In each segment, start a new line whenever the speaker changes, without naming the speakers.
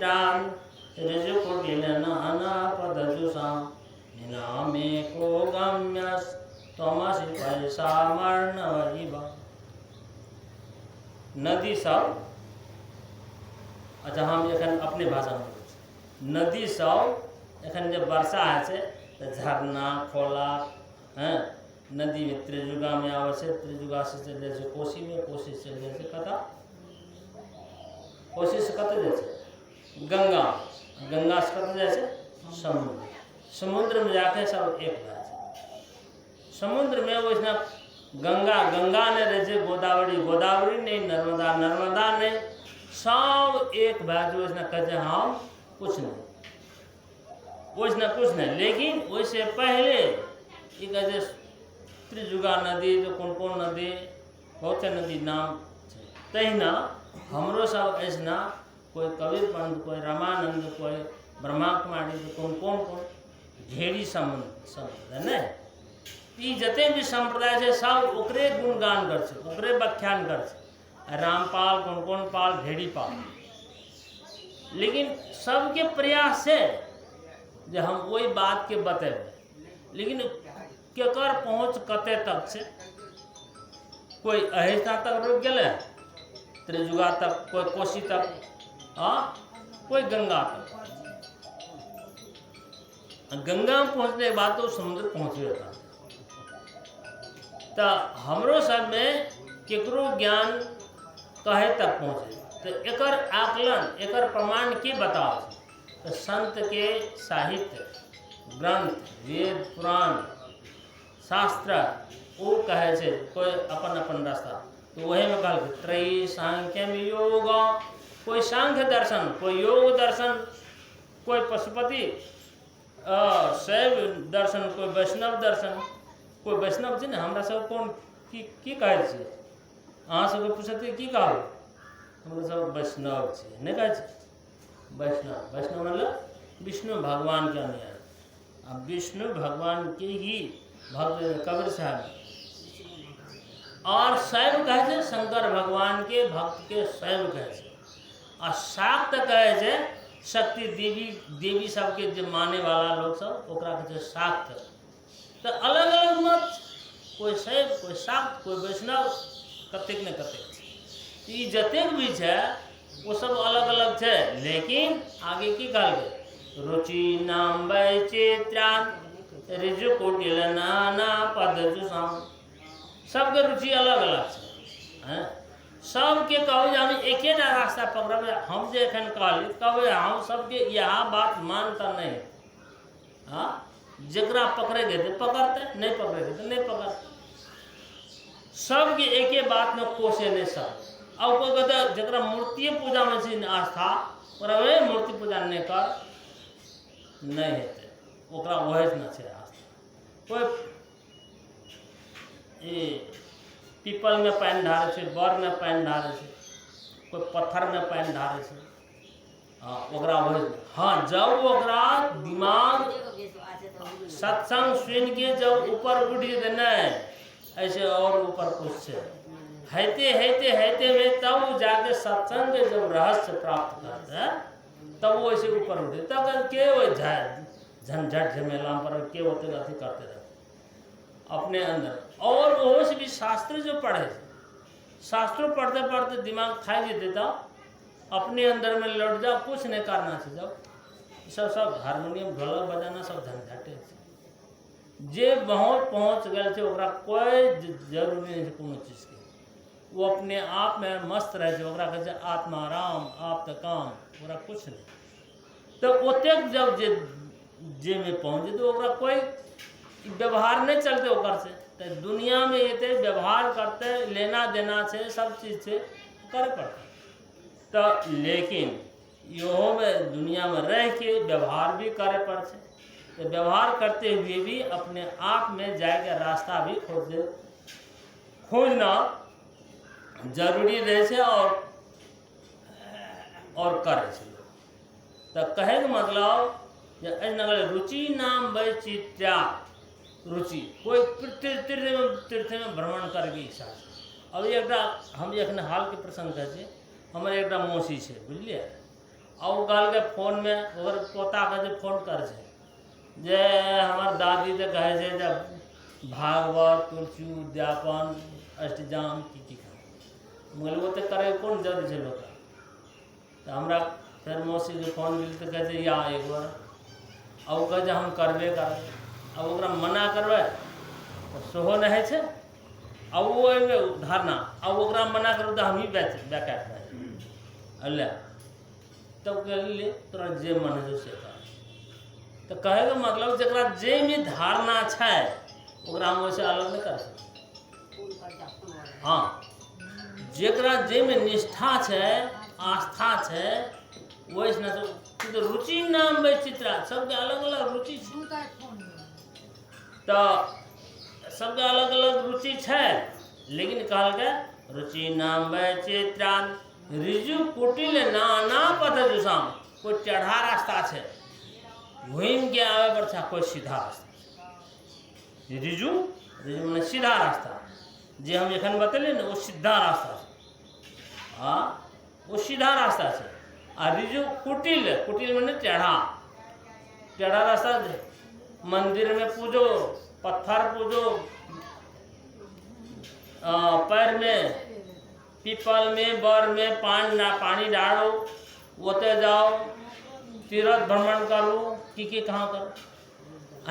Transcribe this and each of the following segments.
चित्रान ऋजुकुटिल नाना पदजुषां निनामे को गम्यस तमसि पैसामर्णवैव। नदी सब, अच्छा हम एखन अपने भाषा में नदी सब एखन जब वर्षा है से तो झरना खोला हैं, नदी में त्रिजुगा में आवे से, त्रिजुगा से चले से कोसी में, कोसी से चले से कता, कोसी से कत जैसे गंगा, गंगा से कत जैसे समुद्र, समुद्र में जाके सब एक भाषा। समुद्र में वो इसना गंगा, गंगा ने रहे गोदावरी, गोदावरी नहीं नर्मदा, नर्मदा ने सब एक भाषा। वो इसना कहते हम कुछ नहीं, वो इसना कुछ नहीं। लेकिन वैसे पहले ये कहते त्रिजुगा नदी, जो कौन कौन नदी, बहुत से नदी नाम तहिना हमरो सब ऐसना कोई कबीर पंथ, कोई रामानंद, कोई ब्रह्मा कुमारी, तो कौन कौन कौन घेरी समुद्र है न। ई जते भी संप्रदाय से सब ओकरे गुणगान कर से, ओकरे व्याख्यान कर से, रामपाल, कौन कौन पाल, भेड़ी पाल। लेकिन सबके प्रयास से जो हम वही बात के बतेबे, लेकिन केकर पहुँच कते तक से, कोई अहिष्ठा तक रुक गए, त्रिजुगा तक, कोई कोसी तक, कोई गंगा तक। गंगा में पहुँचने के बाद तो समुद्र पहुँच गया। तो हमरो सब में केकरो ज्ञान कहे तक पहुँचे, तो एकर आकलन, एकर प्रमाण की बताओ। तो संत के साहित्य ग्रंथ, वेद पुराण शास्त्र वो कहे से कोई अपन अपन रास्ता। तो वही में कहल त्रयी सांख्यम योग, कोई सांख्य दर्शन, कोई योग दर्शन, कोई पशुपति शैव दर्शन, कोई वैष्णव दर्शन। कोई वैष्णव छै ने हमरा सब कौन की कहै छै, अहाँ सबके पूछते की कहब, हमरा सब वैष्णव छै नहीं कहै छै। वैष्णव, वैष्णव मतलब विष्णु भगवान के अनुयायी। अब विष्णु भगवान के ही भक्त कबीर साहब, और शैव कहे छै शंकर भगवान के भक्त के शैव कहे छै। और शाक्त कहे छै शक्ति देवी, देवी सबके जो माने वाला लोग सब ओकरा कहे छै शाक्त। तो अलग अलग मत, कोई शैव, कोई शाक्त, कोई वैष्णव, कतेक ने कतेक। ई जतेक भी है वो सब अलग अलग है। लेकिन आगे की कहल रुचि नाम वैचित्रान ऋजुकुटिल नाना पदजुषां, सबके रुचि अलग अलग है। सबके कहू जे हम एकेटा रास्ता पकड़ब, हम जे एखन कहली कहबै हम सबके यह बात मानता नहीं। हाँ, जकरा पकड़ेगे तो पकड़ते, नहीं पकड़ेगे तो नहीं पकड़ते। सबके एके बात में कोसे नहीं सब। अब कोई कहते जकरा मूर्ति पूजा में से आस्था, ओकरा वे मूर्ति पूजा नहीं कर, नहीं हेते, ओकरा वही न छै आस्था। कोई ये पीपल में पानी ढारे छै, बर में पानी ढारे छै, कोई पत्थर में पानी ढारे छै, ओकरा वही। हाँ, जब ओकरा दिमाग सत्संग सुन के जब ऊपर उठ गए नहीं, ऐसे और ऊपर कुछ हैते हैते हैते में तब जाके सत्संग के जब रहस्य प्राप्त करते हैं, तब वो ऐसे ऊपर उठे। तब के वो झंझट झमेला पर के होते अथी करते रहते अपने अंदर। और वो से भी शास्त्र जो पढ़े, शास्त्रों पढ़ते पढ़ते दिमाग खा देते, तब अपने अंदर में लौट जाओ, कुछ नहीं करना चाहिए। जब सब हारमोनियम ढोलक बजाना सब झंझटे जे बहुत पहुँच गए थे, ओकरा कोई जरूरी नहीं कोनो चीज के, वो अपने आप में मस्त रहे, ओकरा कहते आत्माराम आप काम, ओकरा कुछ नहीं। तो ओतेक जब जे में पहुँचे तो ओकरा कोई व्यवहार नहीं चलते ओकर से। तो दुनिया में ये व्यवहार करते, लेना देना से सब चीज से करे पड़ते। तो लेकिन यो में दुनिया में रह के व्यवहार भी करे पड़ते। तो व्यवहार करते हुए भी अपने आप में जाएगा रास्ता भी खोजना जरूरी रहे से और करे से। तो कहे का मतलब रुचि नाम वैचित्र्या, रुचि कोई तीर्थ में भ्रमण करके इच्छा। अब एक हम एक हाल के प्रसंग कहे, हमारे एक मौसी से बुझलिए, और कहल के फोन में और पोता के जे फोन कर जे हमार दादी तो कहे छै जब भागवत तुलसी उद्यापन अष्टजाम की बोले वो तो करे कौन जरूरी है लोग तो हमरा फिर मौसी के फोन मिल तो कहे या एक बार अब कहे हम करबे कर अब ओकरा मना करबे तो सेहो नहीं है अब वो धारणा अब ओकरा मना करू तो हम ही बैकैट अल्लाह तब कहलिए तोरा जे मन है से कर तो कहे का मतलब जरा जे में धारणा है ओकरा हम वैसे अलग नहीं कर सकते। हाँ जरा जे में निष्ठा है आस्था है वैसे तो रुचि नाम वैचित्रा सबके अलग अलग रुचि तो सबके अलग अलग रुचि है लेकिन कहल के रुचि नाम वैचित्रा रिजु कुटिल नाना पथ जुसाम कोई टेढ़ा रास्ता है घूम के आवे पर था कोई सीधा रास्ता रिजु रिजु मैंने सीधा रास्ता जे हम एखन बतेले ना वो सीधा रास्ता हाँ वो सीधा रास्ता है आ रिजु कुटिल कुटिल मैंने टेढ़ा रास्ता मंदिर में पूजो पत्थर पूजो पैर में पीपल में बर में पानी डालो ओते जाओ तीर्थ भ्रमण करो की कहाँ करो।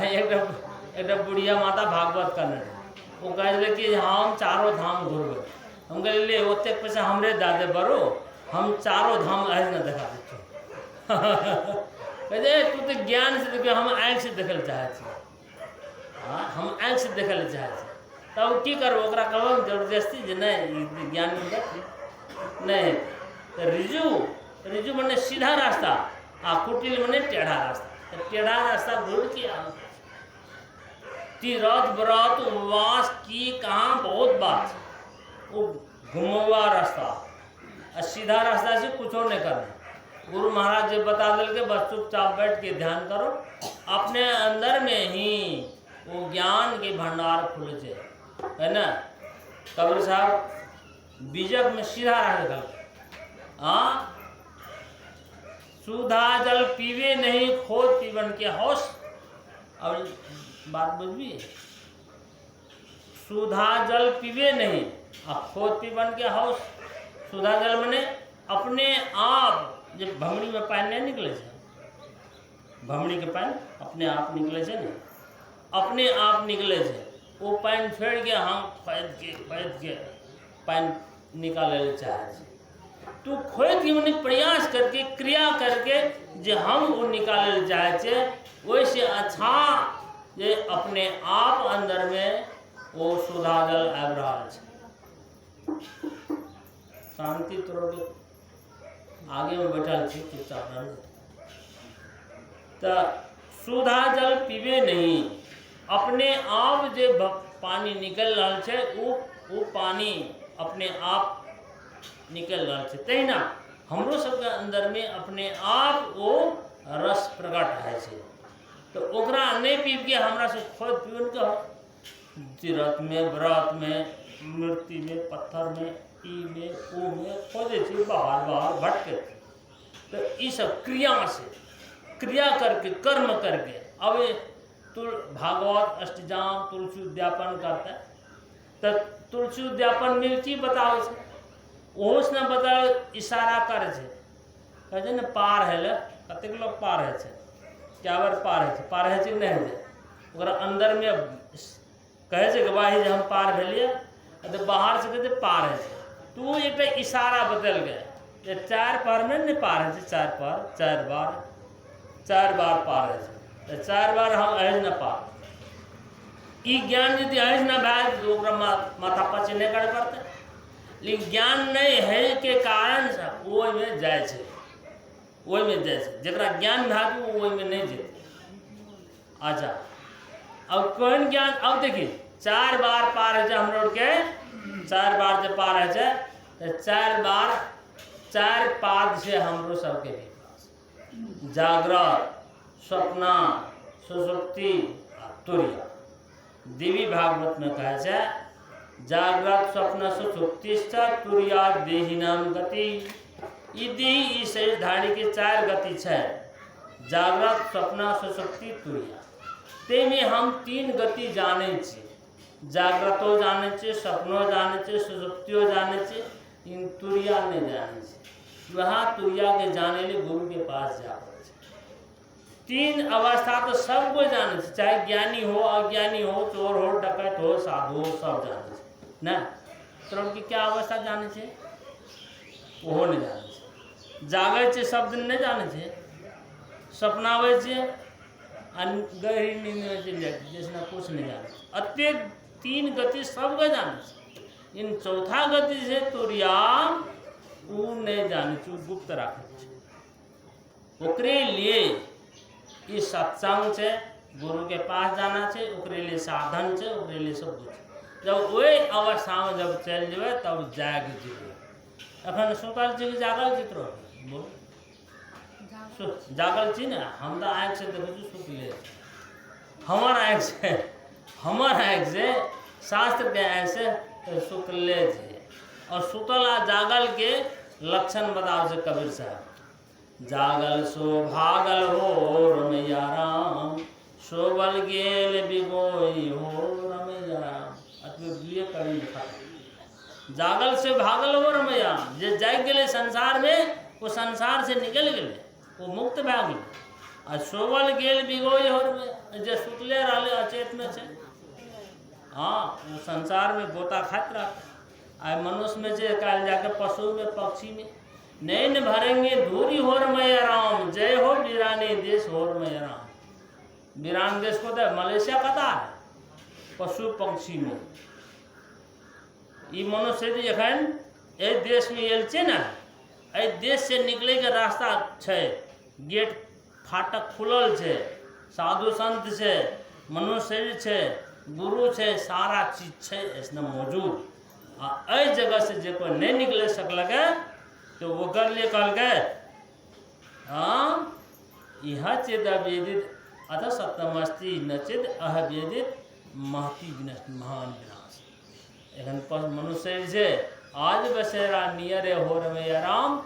एक बुढ़िया माता भागवत करने वो कहे कि हम चारों धाम घूरबे हम कहे ले ओते पैसा हमरे दादे बरो हम चारों धाम ऐसे न देखा देते कहे तू तो ज्ञान से देखे हम आँख से देखे चाहे हाँ हम आँख से देखे चाहे तब की करो ओकरा कहो जबरदस्ती जे नहीं ज्ञान नहीं तो रिजु मने सीधा रास्ता आ कुटिल मने टेढ़ा रास्ता तो टेढ़ा रास्ता घूर के तीर्थ व्रत उपवास की कहाँ बहुत बात वो घुमवा रास्ता और सीधा रास्ता से कुछ नहीं करना। गुरु महाराज जी बता दिल के बस चुपचाप बैठ के ध्यान करो अपने अंदर में ही वो ज्ञान के भंडार खुले है ना। कबीर साहब बीजक में सीधा रहा हाँ सुधा जल पीवे नहीं खोद पीवन के होश। अब बात बुझी सुधा जल पीवे नहीं आ खोद पीवन के होश। सुधा जल मने अपने आप जब भमड़ी में पानी नहीं निकले भमड़ी के पानी अपने आप निकले नहीं अपने आप निकले वो पानी फेर के हम फैद के पानी निकाले चाहे तू खोद के मैंने प्रयास करके क्रिया करके जो हम वो निकाले चाहे वैसे अच्छा जे अपने आप अंदर में वो सुधा जल आबि रहा है। शांति तोड़ आगे में बैठल चुपचाप तो सुधा जल पीबे नहीं अपने आप जे पानी निकल रहा है वो पानी अपने आप निकल रहा है तहिना हमरो सबके अंदर में अपने आप वो रस प्रकट है तो ओकरा नहीं पीब के हमरा से खोद पीवन का तीर्थ में व्रत में मूर्ति में पत्थर में ई में ओ में खोदे बाहर भटके तो ये सब क्रिया से क्रिया करके कर्म करके अब भागवत अष्टजाम तुलसी उद्यापन करता है तो तुलसी उद्यापन में की बताओ ओस न बताओ इशारा करे कहे न पार है कतेक लोग पार है क्या बार पार है नहीं है ओकरा अंदर में कहे गवाही हम पार भेलिए तो बाहर से कहते पार है तू एक इशारा बदल गए 4 पार में नहीं पार है 4 बार पार है तो 4 बार हम अहज न पार ई ज्ञान यदि अहज न भाई तो माथा पचे नहीं कर पड़ते लेकिन ज्ञान नहीं है के कारण से वो में जाए जरा ज्ञान भाग वो में नहीं जेते। अच्छा अब कौन ज्ञान अब देखिए 4 बार पार है हम लोग के 4 बार जब पार है तो 4 बार 4 पाद से हमरो सबके भी जागृत स्वप्ना सुसुप्ति तुरिया देवी भागवत में कहे जागृत स्वप्न सुसुप्ति तुरिया देहिनाम गति यदि ई शरीरधारी के 4 गति है, जागृत, स्वप्न, सुषुप्ति, तुरिया। तेमे हम 3 गति जाने छे, जागृतो जाने छे, सपनो जाने छे, सुषुप्तियो जाने छे, इन तुरिया ने जाने छे। वहाँ तुरिया के जाने ले गुरु के पास जा पड़े छे। 3 अवस्था तो सब कोई जाने छे, चाहे ज्ञानी हो, अज्ञानी हो, चोर हो, डकैत हो, साधु हो, सब जाने छे ना। तो उनकी क्या अवस्था जाने छे, वो नहीं जाने छे। जागे छे सब दिन नहीं जाने छे, सपना आवे छे, गहरी नींद में चल जाती, जिसने कुछ नहीं जाने। अत्य 3 गति सब को जाने छे। इन चौथा गति से तुरिया ऊ नहीं जाने छे, गुप्त राखे छे। ओकरे लिए ई सत्संग छे, गुरु के पास जाना छे, ओकरे लिए साधन छे, ओकरे लिए सब कुछ। जब वही अवस्था में जब चल जाए तब जाग जीवे। अखन सुतल छी, जागल चित्र बोल जागल छी ना, हम तो आँख से देखो सुतले, हमार आँख से शास्त्र के आँख से सुतले छे। और सुतल आ जागल के लक्षण बताओ से कबीर साहब। जागल सो भागल हो रमैया राम, सोबल गेल बिगोई हो रमैया राम। अतुल्य कवि लिखा, जागल से भागल हो रमैया, जे जाग गए संसार में, वो संसार से निकल गए, वो मुक्त भा गए। आ सोबल गेल बिगोई हो रमैया, जे सुतले रहले अचेत में छे, हाँ वो संसार में गोता खात रहता। आए मनुष्य में से काल जाके पशु में, पक्षी में। नैन भरेंगे धूरी हो रमैया राम, जय हो वीरानी देश हो रमैया राम। वीरान देश को तो मलेशिया कता है, पशु पक्षी में। ई मनुष्य एखन ए देश में आयल छे ना, ए देश से निकले के रास्ता छे, गेट फाटक खुलल छे, साधु संत छे, मनुष्य छे, गुरु छे, सारा चीज छे इसमें मौजूद। आ ए जगह से जो कोई नहीं निकले सकल तो वो कर लिए कहल गए, हाँ यह चेद अवेदित अथ सप्तमस्ति न चेद अवेदित महती महान विनाश। एखन पर मनुष्य से आज बसेरा नियरे हो रमैया राम,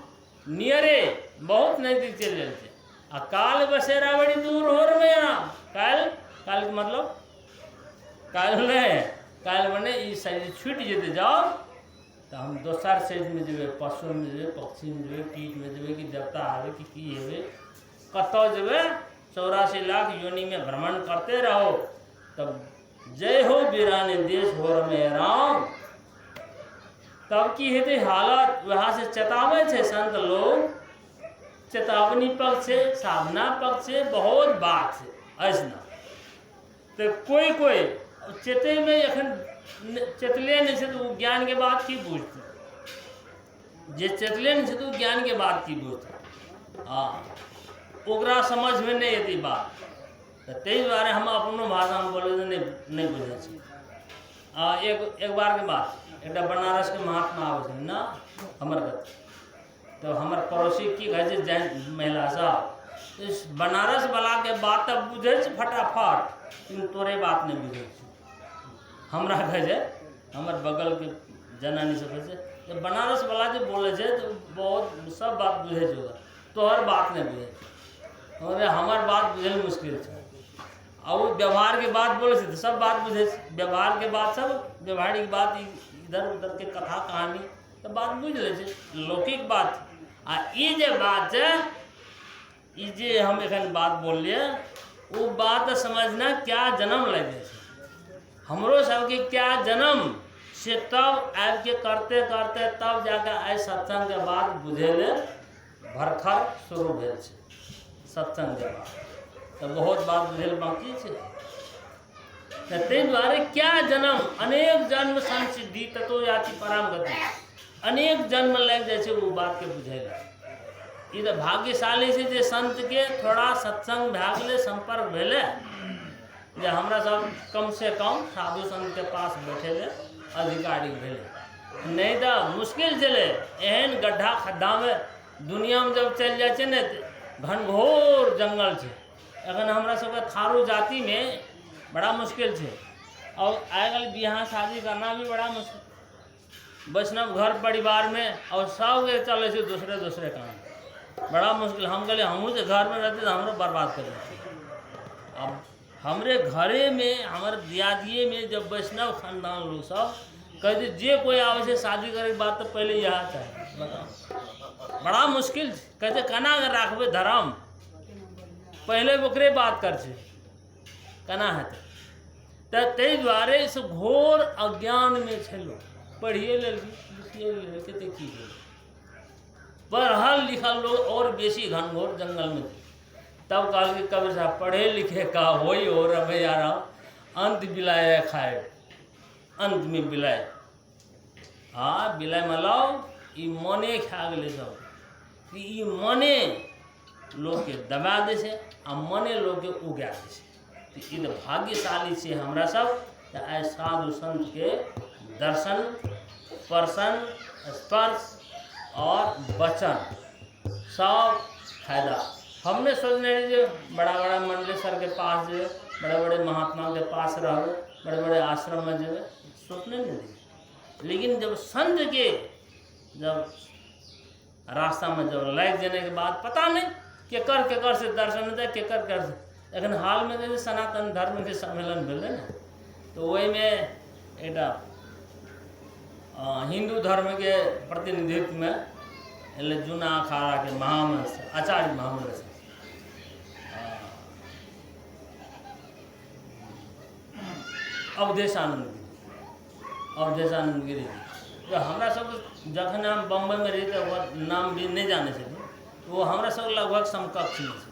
नियरे बहुत नजदीक चल जाए थे। आ काल बसेरा बड़ी दूर हो रमैया राम। काल काल के मतलब काल नहीं, काल मने ई शरीर छूट जेते जाओ तो हम दोसर शरीर में जेबे, पशु में जेबे, पक्षी में जेबे, कीट में जेबे, कि देवता आवे कि की हेबे, कतो जेबे, 84 लाख योनि में भ्रमण करते रहो। तब जय हो वीरान देश हो रमैया राम। तब की हेते हालत, वहाँ से चेतावे छे संत लोग, चेतावनी पक्ष से, साधना पक्ष से बहुत बात है ऐसा। तो कोई कोई चेते में एखन चेतले नहीं से तो ज्ञान के बात की बुझते, जे चेतले नहीं से तो ज्ञान के बात की बुझते। हाँ ओकरा समझ में नहीं आती बात, तो ते दुआरे हम अपनो भाषा में बोले नहीं बुझे छे। एक बार के बात, एक बनारस के महात्मा आवे ना हमर घर, तो हमर पड़ोसी की कहे छे जैन महिला साहब, इस बनारस वाला के बात तब बुझे छे फटाफट, लेकिन तोरे बात नहीं बुझे छे। हमरा कहे हमर बगल के जनानी सब कहे छे बनारस वाला जो बोले छे तो बहुत सब बात बुझे छे, तोहर बात नहीं बुझे। और हमार बात बुझल मुश्किल है। और व्यवहार के बात बोले तो सब बात बुझे, व्यवहार के बात सब व्यवहारिक बात इधर उधर के कथा कहानी तो बात बुझ ले, लौकिक बात। आ ये जे बात है, ये जे हम एखन बात बोल लिए, वो बात समझना क्या जन्म लगे हमरो सबके, क्या जन्म से तब आब के करते करते तब जाके आए सत्संग के बाद बुझेले भरखर शुरू भेल छे। सत्संग के बाद तो बहुत बात बुझेल बाकी छे। ते द्वारे क्या जन्म, अनेक जन्म संसिद्धि ततो याति पराम गति, अनेक जन्म लग जाए वो बात के बुझेला। ये तो भाग्यशाली से जे संत के थोड़ा सत्संग भागले संपर्क भेले, जे हमरा सब कम से कम साधु संत के पास बैठे ले अधिकारी भेले, नहीं तो मुश्किल चले। एहन गड्ढा खड्डा में दुनिया में जब चल जाए न घनघोर जंगल छे। अखन हमरा सबके थारू जाति में बड़ा मुश्किल छे, और आजकल बियाह शादी करना भी बड़ा मुश्किल। वैष्णव घर परिवार में और सब के चले से दूसरे दूसरे काम, बड़ा मुश्किल। हम कहले हमहूँ से घर में रहते तो हमरो बर्बाद कर देते। अब हमरे घरे में हमारे दियादिये में जब वैष्णव खानदान लोग सब कहते जे कोई आवे से शादी करे के बाद तो पहले यहाँ चाहे, बताओ बड़ा मुश्किल। कहते कना अगर राखबे धर्म पहले ओकरे बात कर छे कना है तो ते द्वारे इस घोर अज्ञान में छलो। पढ़िए लिखिए लिखे की पढ़ल लिखल लोग और बेसी घनघोर जंगल में थे। तब कहा कि कबीर साहब पढ़े लिखे का होई हो रहे यार अंत बिलाए खाए, अंत में बिलाए। हाँ बिलाए मलाओ ई मने खा गए सब कि ई मने लोग के दबा दे से आ मने लोग के उगा दे से। तो ई भाग्यशाली से हमरा सब साधु संत के दर्शन स्पर्शन स्पर्श और वचन सब फायदा। हमने सोचने जो बड़ा बड़ा मंडलेश्वर के पास जो बड़े बड़े महात्मा के पास रहो, बड़े बड़े आश्रम में जो सोचने नहीं दी। लेकिन जब संत के जब रास्ता में जब लग जाने के बाद पता नहीं केकर से दर्शन दे केकर से। लेकिन हाल में जैसे सनातन धर्म के सम्मेलन मिले ना तो वही में एक हिंदू धर्म के प्रतिनिधित्व में जूना अखाड़ा के महामंस आचार्य महामंस अवधेशानंद गिरी जो हमारा सब जखन हम बम्बई में रहते वो नाम भी नहीं जाने से वो हमारा सब लगभग समकक्ष में से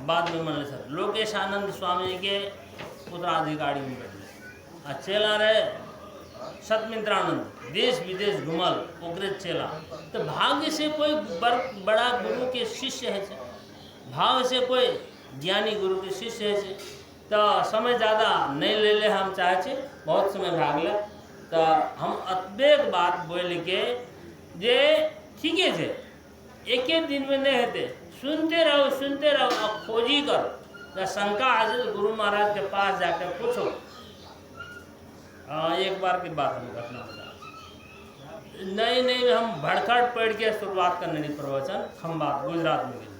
बाद में मन सर लोकेश आनंद स्वामी के उत्तराधिकारी में बैठे। चेला रहे सतमित्रानंद देश विदेश घुमल ओकरे चेला। तो भाग्य से कोई बड़ा गुरु के शिष्य है, भाव से कोई ज्ञानी गुरु के शिष्य है। तो समय ज़्यादा नहीं ले ले हम चाहे बहुत समय भागल तो हम अतबेक बात बोल के जे ठीक है एक दिन में नहीं होते सुनते रहो अब खोजी करो। जब शंका आ जाए तो गुरु महाराज के पास जाकर पूछो। एक बार की बात हम घटना बता नहीं हम भड़खड़ पढ़ के शुरुआत करने की प्रवचन खम्बात गुजरात में गए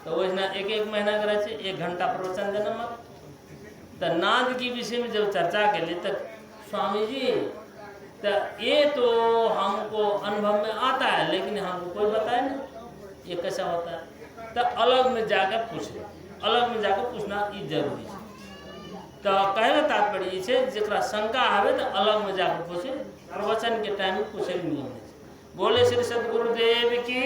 तो वैसे एक महीना करे 1 घंटा प्रवचन देना मत। तो नाद की विषय में जब चर्चा के लिए तो स्वामी जी तो ये तो हमको अनुभव में आता है लेकिन हमको कोई बताए नहीं ये कैसा होता है। तो अलग में जाकर पूछना ये जरूरी है। तो कहे तात्पर्य इसे जरा शंका आवे तो अलग में जाकर पूछे, प्रवचन के टाइम में पूछे नहीं। बोले श्री सदगुरुदेव की